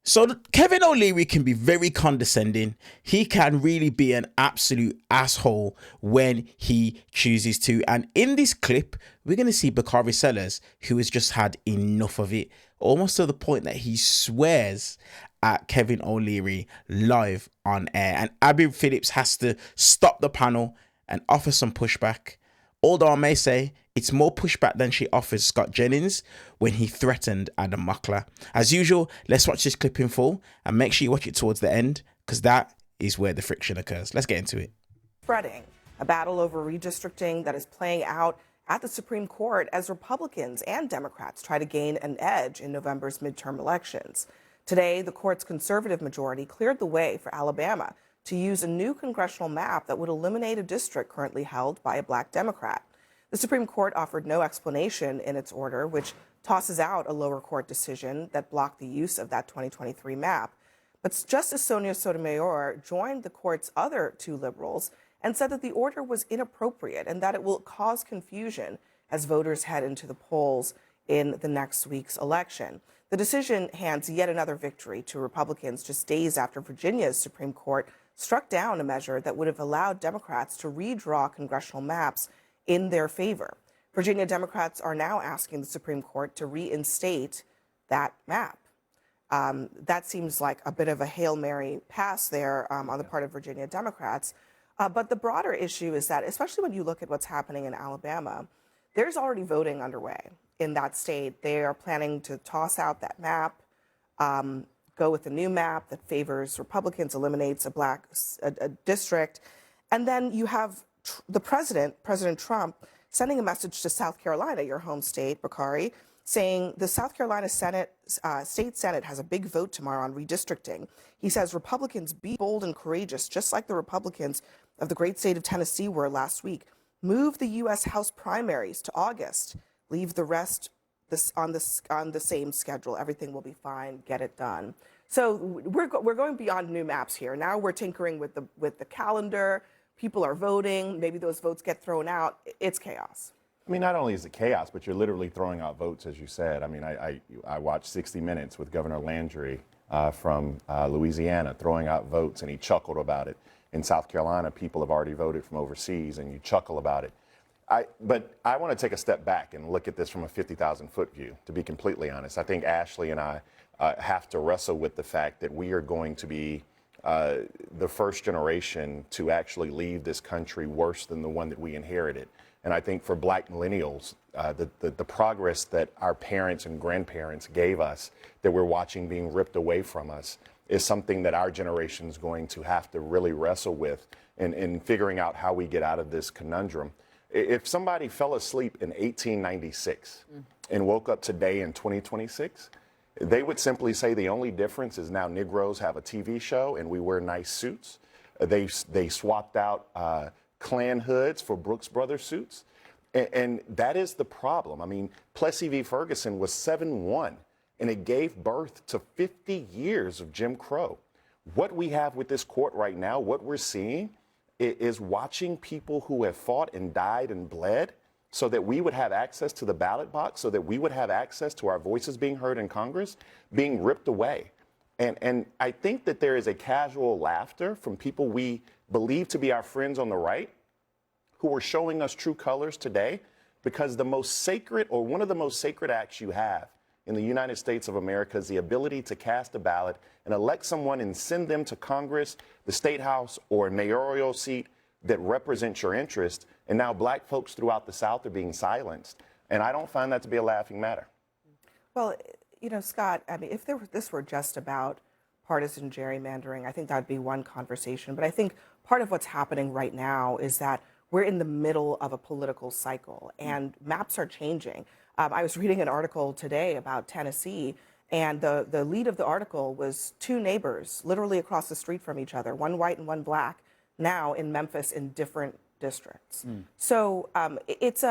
So Kevin O'Leary can be very condescending. He can really be an absolute asshole when he chooses to. And in this clip, we're going to see Bakari Sellers, who has just had enough of it, almost to the point that he swears at Kevin O'Leary live on air. And Abby Phillip has to stop the panel and offer some pushback. Although I may say it's more pushback than she offers Scott Jennings when he threatened Adam Mockler. As usual, let's watch this clip in full and make sure you watch it towards the end, because that is where the friction occurs. Let's get into it. Spreading a battle over redistricting that is playing out at the Supreme Court as Republicans and Democrats try to gain an edge in November's midterm elections. Today, the court's conservative majority cleared the way for Alabama to use a new congressional map that would eliminate a district currently held by a black Democrat. The Supreme Court offered no explanation in its order, which tosses out a lower court decision that blocked the use of that 2023 map. But Justice Sonia Sotomayor joined the court's other two liberals and said that the order was inappropriate and that it will cause confusion as voters head into the polls in the next week's election. The decision hands yet another victory to Republicans just days after Virginia's Supreme Court struck down a measure that would have allowed Democrats to redraw congressional maps in their favor. Virginia Democrats are now asking the Supreme Court to reinstate that map. That seems like a bit of a Hail Mary pass there on the part of Virginia Democrats. But the broader issue is that, especially when you look at what's happening in Alabama, there's already voting underway in that state. They are planning to toss out that map, go with a new map that favors Republicans, eliminates a district. And then you have the President Trump, sending a message to South Carolina, your home state, Bakari, saying the South Carolina State Senate has a big vote tomorrow on redistricting. He says Republicans be bold and courageous, just like the Republicans of the great state of Tennessee were last week. Move the U.S. House primaries to August. Leave the rest on the same schedule. Everything will be fine. Get it done. So we're going beyond new maps here. Now we're tinkering with the calendar. People are voting. Maybe those votes get thrown out. It's chaos. I mean, not only is it chaos, but you're literally throwing out votes, as you said. I mean, I watched 60 Minutes with Governor Landry from Louisiana throwing out votes, and he chuckled about it. In South Carolina, people have already voted from overseas, and you chuckle about it. But I want to take a step back and look at this from a 50,000-foot view, to be completely honest. I think Ashley and I have to wrestle with the fact that we are going to be the first generation to actually leave this country worse than the one that we inherited. And I think for black millennials, the progress that our parents and grandparents gave us that we're watching being ripped away from us is something that our generation is going to have to really wrestle with in figuring out how we get out of this conundrum. If somebody fell asleep in 1896 and woke up today in 2026, they would simply say the only difference is now Negroes have a TV show and we wear nice suits. They swapped out Klan hoods for Brooks Brothers suits. And that is the problem. I mean, Plessy v. Ferguson was 7-1, and it gave birth to 50 years of Jim Crow. What we have with this court right now, what we're seeing is watching people who have fought and died and bled so that we would have access to the ballot box, so that we would have access to our voices being heard in Congress, being ripped away. And I think that there is a casual laughter from people we believe to be our friends on the right who are showing us true colors today, because the most sacred, or one of the most sacred acts you have in the United States of America is the ability to cast a ballot and elect someone and send them to Congress, the State House, or a mayoral seat that represents your interest. And now black folks throughout the South are being silenced. And I don't find that to be a laughing matter. Well, you know, Scott, I mean, if this were just about partisan gerrymandering, I think that would be one conversation. But I think part of what's happening right now is that we're in the middle of a political cycle and maps are changing. I was reading an article today about Tennessee, and the lead of the article was two neighbors literally across the street from each other, one white and one black, now in Memphis in different districts. So it's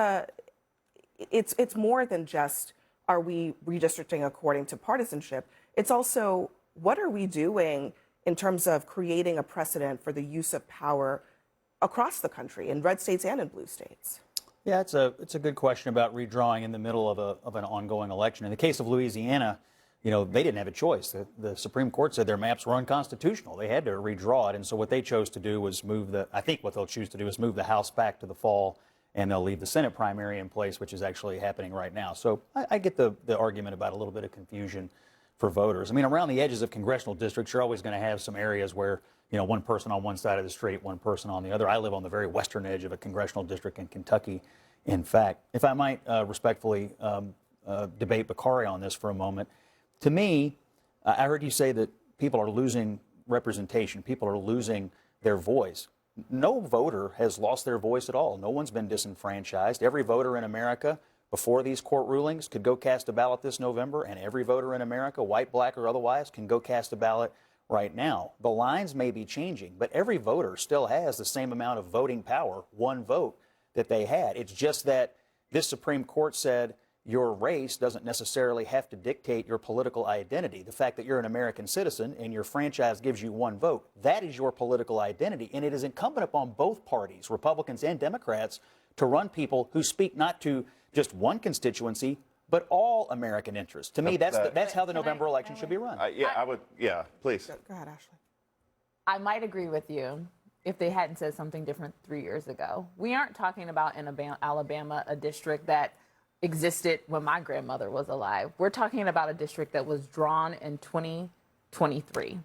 more than just, are we redistricting according to partisanship? It's also, what are we doing in terms of creating a precedent for the use of power across the country, in red states and in blue states? Yeah, it's a good question about redrawing in the middle of an ongoing election. In the case of Louisiana, you know, they didn't have a choice. The Supreme Court said their maps were unconstitutional. They had to redraw it. And so what they chose to do was I think what they'll choose to do is move the House back to the fall, and they'll leave the Senate primary in place, which is actually happening right now. So I get the argument about a little bit of confusion for voters. I mean, around the edges of congressional districts, you're always going to have some areas where, you know, one person on one side of the street, one person on the other. I live on the very western edge of a congressional district in Kentucky. In fact, if I might respectfully debate Bakari on this for a moment, to me, I heard you say that people are losing representation. People are losing their voice. No voter has lost their voice at all. No one's been disenfranchised. Every voter in America before these court rulings could go cast a ballot this November, and every voter in America, white, black, or otherwise, can go cast a ballot right now. The lines may be changing, but every voter still has the same amount of voting power, one vote, that they had. It's just that this Supreme Court said your race doesn't necessarily have to dictate your political identity. The fact that you're an American citizen and your franchise gives you one vote, that is your political identity. And it is incumbent upon both parties, Republicans and Democrats, to run people who speak not to just one constituency, but all American interests. To me, that's how the November election should be run. Yeah, please. Go ahead, Ashley. I might agree with you if they hadn't said something different 3 years ago. We aren't talking about in Alabama a district that existed when my grandmother was alive. We're talking about a district that was drawn in 2023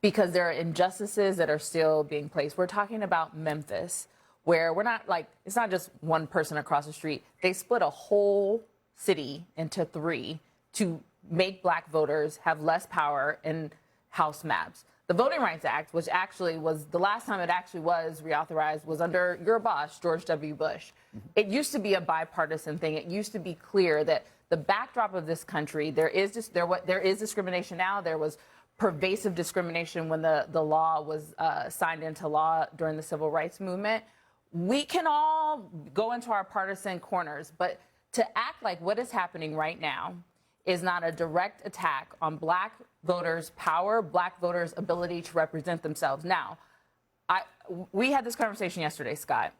because there are injustices that are still being placed. We're talking about Memphis, where we're not like, it's not just one person across the street. They split a whole city into three to make black voters have less power in House maps. The Voting Rights Act, which actually was the last time it actually was reauthorized, was under your boss, George W. Bush. It used to be a bipartisan thing. It used to be clear that the backdrop of this country, there is discrimination now. There was pervasive discrimination when the law was signed into law during the Civil Rights Movement. We can all go into our partisan corners, but to act like what is happening right now is not a direct attack on black voters' power, black voters' ability to represent themselves. Now, we had this conversation yesterday, Scott.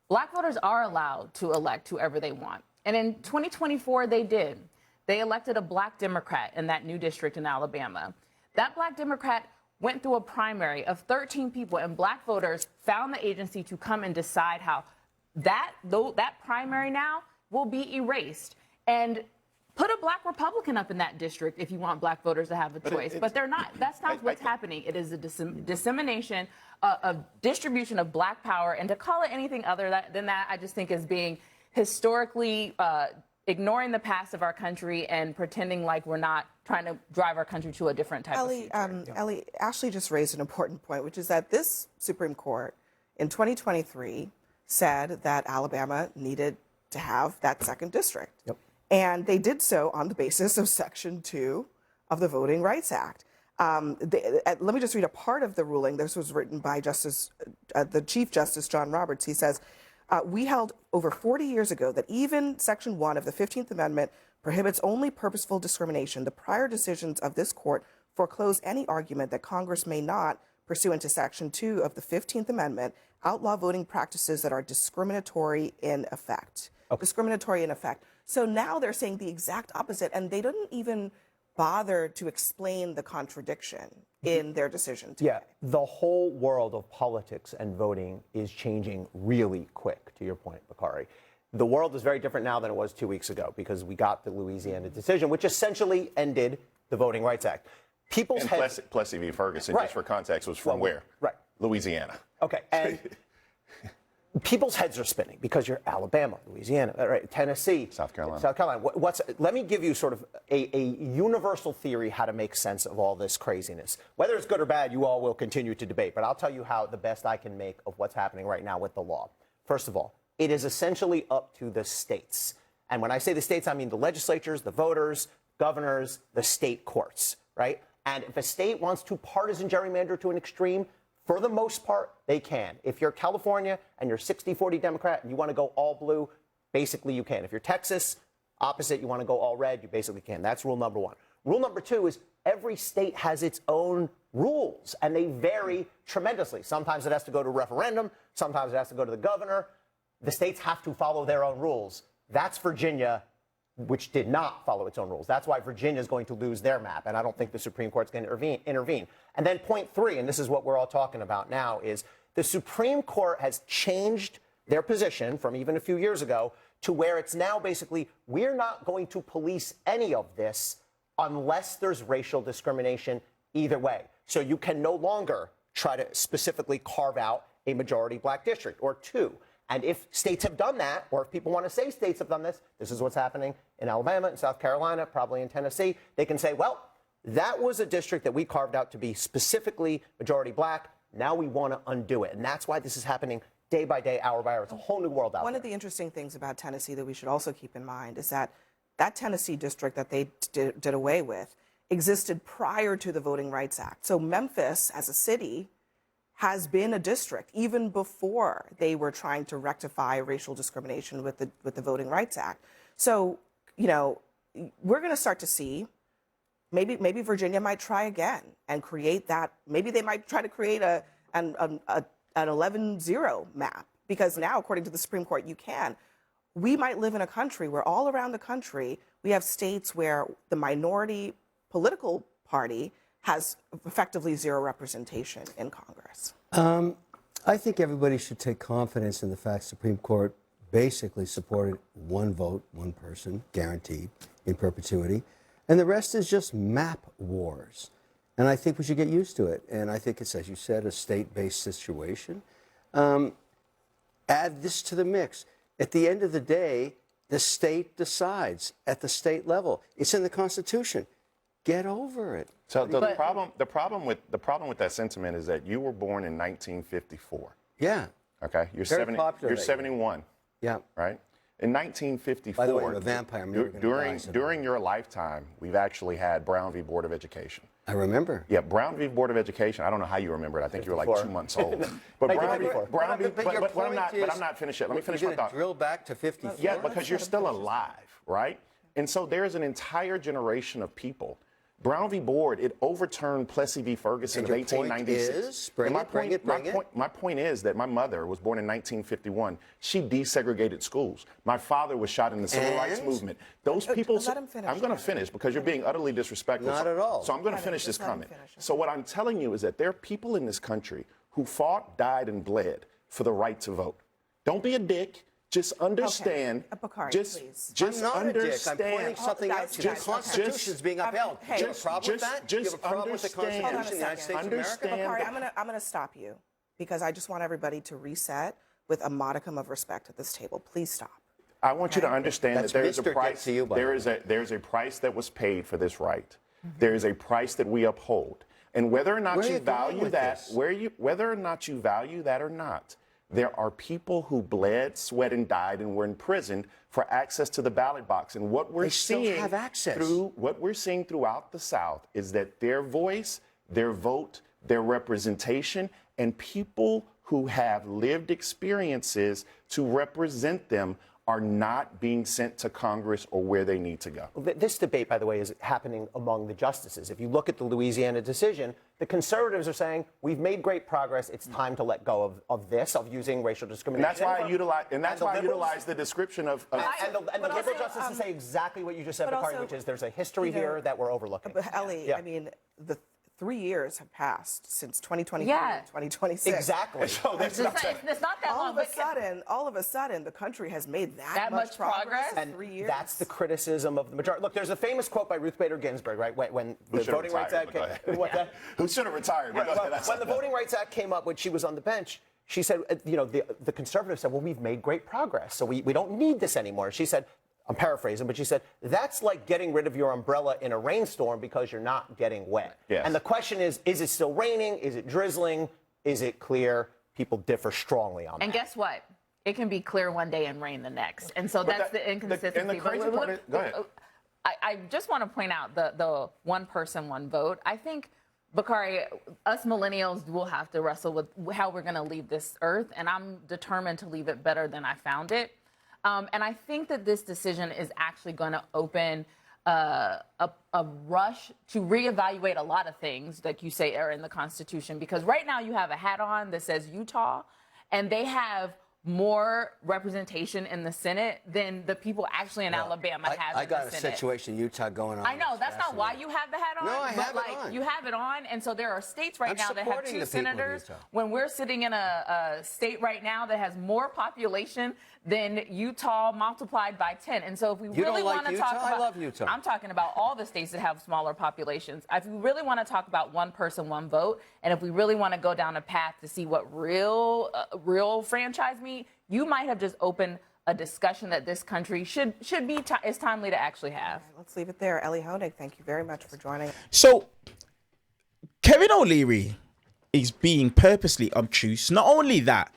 Black voters are allowed to elect whoever they want. And in 2024, they did. They elected a black Democrat in that new district in Alabama. That black Democrat went through a primary of 13 people, and black voters found the agency to come and decide how that primary now will be erased. And put a black Republican up in that district if you want black voters to have a choice. But they're not. That's not what's happening. It is a dissemination, a distribution of black power. And to call it anything other than that, I just think is being historically ignoring the past of our country and pretending like we're not trying to drive our country to a different type of future. Ellie, Ashley just raised an important point, which is that this Supreme Court in 2023 said that Alabama needed to have that second district. Yep. And they did so on the basis of Section 2 of the Voting Rights Act. Let me just read a part of the ruling. This was written by the Chief Justice John Roberts. He says, we held over 40 years ago that even Section 1 of the 15th Amendment prohibits only purposeful discrimination. The prior decisions of this court foreclose any argument that Congress may not, pursuant to Section 2 of the 15th Amendment, outlaw voting practices that are discriminatory in effect. Okay. Discriminatory in effect. So now they're saying the exact opposite, and they didn't even bother to explain the contradiction in their decision today. Yeah, the whole world of politics and voting is changing really quick, to your point, Bakari. The world is very different now than it was 2 weeks ago because we got the Louisiana decision, which essentially ended the Voting Rights Act. Plessy v. Ferguson, just for context, was from where? Right. Louisiana. Okay, and people's heads are spinning because you're Alabama, Louisiana, right, Tennessee, South Carolina. Let me give you sort of a universal theory how to make sense of all this craziness. Whether it's good or bad, you all will continue to debate, but I'll tell you how the best I can make of what's happening right now with the law. First of all, it is essentially up to the states. And when I say the states, I mean the legislatures, the voters, governors, the state courts, right? And if a state wants to partisan gerrymander to an extreme, for the most part, they can. If you're California and you're 60-40 Democrat and you want to go all blue, basically you can. If you're Texas, opposite, you want to go all red, you basically can. That's rule number one. Rule number two is every state has its own rules, and they vary tremendously. Sometimes it has to go to referendum. Sometimes it has to go to the governor. The states have to follow their own rules. That's Virginia. which did not follow its own rules. That's why Virginia is going to lose their map, and I don't think the Supreme Court's going to intervene. And then point 3, and this is what we're all talking about now, is the Supreme Court has changed their position from even a few years ago to where it's now basically, we're not going to police any of this unless there's racial discrimination either way. So you can no longer try to specifically carve out a majority black district or 2. And if states have done that, or if people want to say states have done this, this is what's happening in Alabama, in South Carolina, probably in Tennessee. They can say, well, that was a district that we carved out to be specifically majority black. Now we want to undo it. And that's why this is happening day by day, hour by hour. It's a whole new world out there. One of the interesting things about Tennessee that we should also keep in mind is that that Tennessee district that they did away with existed prior to the Voting Rights Act. So Memphis, as a city, has been a district even before they were trying to rectify racial discrimination with the Voting Rights Act. So, you know, we're going to start to see maybe Virginia might try again and create that. Maybe they might try to create an 11-0 map, because now, according to the Supreme Court, you can. We might live in a country where all around the country we have states where the minority political party has effectively zero representation in Congress. I think everybody should take confidence in the fact Supreme Court basically supported one vote, one person, guaranteed in perpetuity, and the rest is just map wars. And I think we should get used to it. And I think it's, as you said, a state-based situation. Add this to the mix. At the end of the day, the state decides at the state level. It's in the Constitution. Get over it. So the problem with that sentiment is that you were born in 1954. Yeah. Okay, you're Very popular. You're 71. Yeah. Right. In 1954. By the way, I'm a vampire. During your lifetime, we've actually had Brown v. Board of Education. I remember. Yeah, Brown v. Board of Education. I don't know how you remember it. I think you were like 2 months old. But I'm not finished yet. Let me finish my thought. Drill back to 54. Yeah, because you're still alive, right? And so there's an entire generation of people. Brown v. Board, it overturned Plessy v. Ferguson of 1896. My point is that my mother was born in 1951. She desegregated schools. My father was shot in the Civil Rights Movement. Those people. Let him finish. I'm going to finish because you're being utterly disrespectful. Not at all. So I'm going to finish this comment. So what I'm telling you is that there are people in this country who fought, died, and bled for the right to vote. Don't be a dick. Just understand. Okay. Bakari, please. I'm not understand. a dick. I'm pointing something out to you. The Constitution is being upheld. Hey, do you have a problem with that? Do you have a problem with the Constitution of the United States of America? Bakari, I'm going to stop you because I just want everybody to reset with a modicum of respect at this table. Please stop. I want you to understand that there is a price. To you, there's a price that was paid for this right. There is a price that we uphold, and whether or not you value that, whether or not you value that or not. There are people who bled, sweat, and died and were imprisoned for access to the ballot box. And what we're seeing throughout the South is that their voice, their vote, their representation, and people who have lived experiences to represent them are not being sent to Congress or where they need to go. This debate, by the way, is happening among the justices. If you look at the Louisiana decision, the conservatives are saying, we've made great progress. It's time to let go of using racial discrimination. And that's why I utilize the description of and the liberal justices say exactly what you just said, Bakari, which is there's a history here that we're overlooking. But Ellie, I mean, the 3 years have passed since 2023 and 2026. Exactly. So It's not that long. All of a sudden, the country has made that much progress in 3 years. That's the criticism of the majority. Look, there's a famous quote by Ruth Bader Ginsburg, right? When the Voting Rights Act came. Who should have retired? When the Voting Rights Act came up, when she was on the bench, she said, the conservatives said, well, we've made great progress, so we don't need this anymore. She said, I'm paraphrasing, but she said, that's like getting rid of your umbrella in a rainstorm because you're not getting wet. Yes. And the question is it still raining? Is it drizzling? Is it clear? People differ strongly on that. And guess what? It can be clear one day and rain the next. And so that's the inconsistency. And the crazy part is, go ahead. I just want to point out the one person, one vote. I think, Bakari, us millennials will have to wrestle with how we're going to leave this earth, and I'm determined to leave it better than I found it. And I think that this decision is actually going to open a rush to reevaluate a lot of things, like you say, are in the Constitution. Because right now you have a hat on that says Utah, and they have more representation in the Senate than the people actually in Alabama have I in got the a Senate. situation in Utah going on. I know that's not why you have the hat on. No, I but have like it on. you have it on, and so there are states right I'm now that have supporting 2 the people of senators. Utah. When we're sitting in a state right now that has more population than Utah multiplied by 10, and so if we You really don't like want to Utah? talk about, I love Utah. I'm talking about all the states that have smaller populations. If we really want to talk about one person, one vote, and if we really want to go down a path to see what real franchise mean, you might have just opened a discussion that this country should be is timely to actually have. Let's leave it there. Ellie Honig, thank you very much for joining. So Kevin O'Leary is being purposely obtuse. Not only that,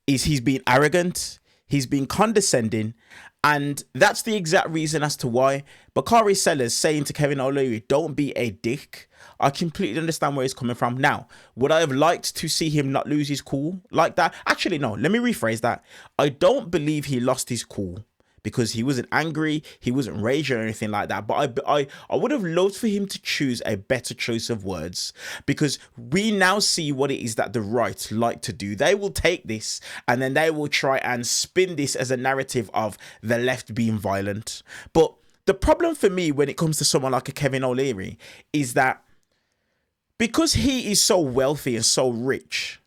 is he's being arrogant, he's being condescending, and that's the exact reason as to why Bakari Sellers saying to Kevin O'Leary, don't be a dick. I completely understand where he's coming from. Now, would I have liked to see him not lose his cool like that? Actually, no, let me rephrase that. I don't believe he lost his cool because he wasn't angry, he wasn't raging or anything like that. But I would have loved for him to choose a better choice of words, because we now see what it is that the right like to do. They will take this and then they will try and spin this as a narrative of the left being violent. But the problem for me when it comes to someone like a Kevin O'Leary is that because he is so wealthy and so rich,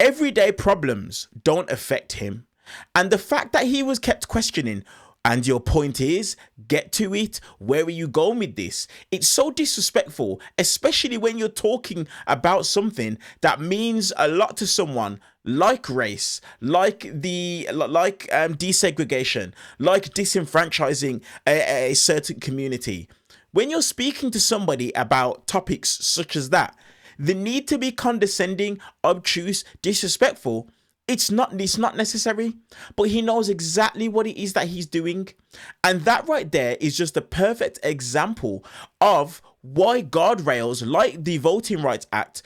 everyday problems don't affect him. And the fact that he was kept questioning, and your point is, get to it, where are you going with this? It's so disrespectful, especially when you're talking about something that means a lot to someone like race, like desegregation, like disenfranchising a certain community. When you're speaking to somebody about topics such as that, the need to be condescending, obtuse, disrespectful, it's not necessary. But he knows exactly what it is that he's doing. And that right there is just a perfect example of why guardrails like the Voting Rights Act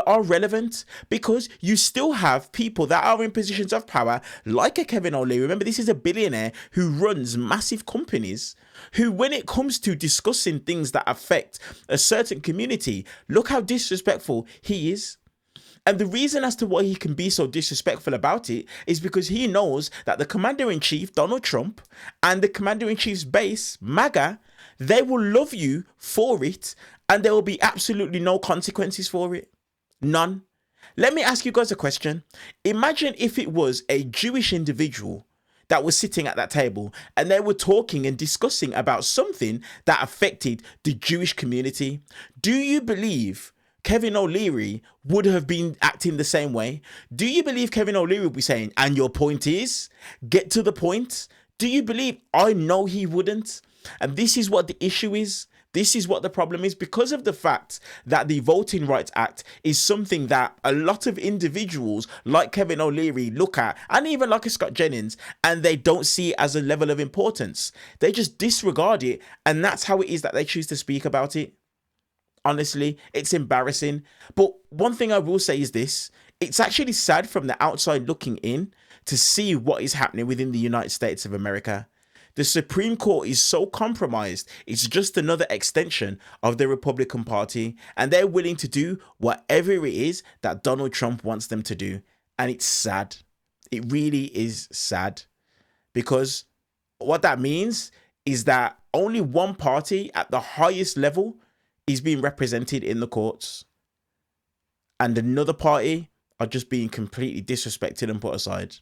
are relevant, because you still have people that are in positions of power like a Kevin O'Leary. Remember, this is a billionaire who runs massive companies, who, when it comes to discussing things that affect a certain community, look how disrespectful he is. And the reason as to why he can be so disrespectful about it is because he knows that the Commander-in-Chief, Donald Trump, and the Commander-in-Chief's base, MAGA, they will love you for it, and there will be absolutely no consequences for it. None. Let me ask you guys a question. Imagine if it was a Jewish individual that was sitting at that table and they were talking and discussing about something that affected the Jewish community. Do you believe Kevin O'Leary would have been acting the same way? Do you believe Kevin O'Leary would be saying, and your point is, get to the point? Do you believe? I know he wouldn't. And this is what the issue is. This is what the problem is, because of the fact that the Voting Rights Act is something that a lot of individuals like Kevin O'Leary look at, and even like a Scott Jennings, and they don't see it as a level of importance. They just disregard it, and that's how it is that they choose to speak about it. Honestly, it's embarrassing. But one thing I will say is this. It's actually sad from the outside looking in to see what is happening within the United States of America. The Supreme Court is so compromised. It's just another extension of the Republican Party, and they're willing to do whatever it is that Donald Trump wants them to do. And it's sad. It really is sad, because what that means is that only one party at the highest level is being represented in the courts, and another party are just being completely disrespected and put aside.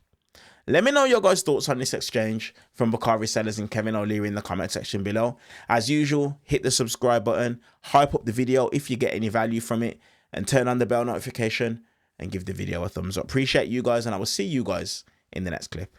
Let me know your guys' thoughts on this exchange from Bakari Sellers and Kevin O'Leary in the comment section below. As usual, hit the subscribe button, hype up the video if you get any value from it, and turn on the bell notification and give the video a thumbs up. Appreciate you guys, and I will see you guys in the next clip.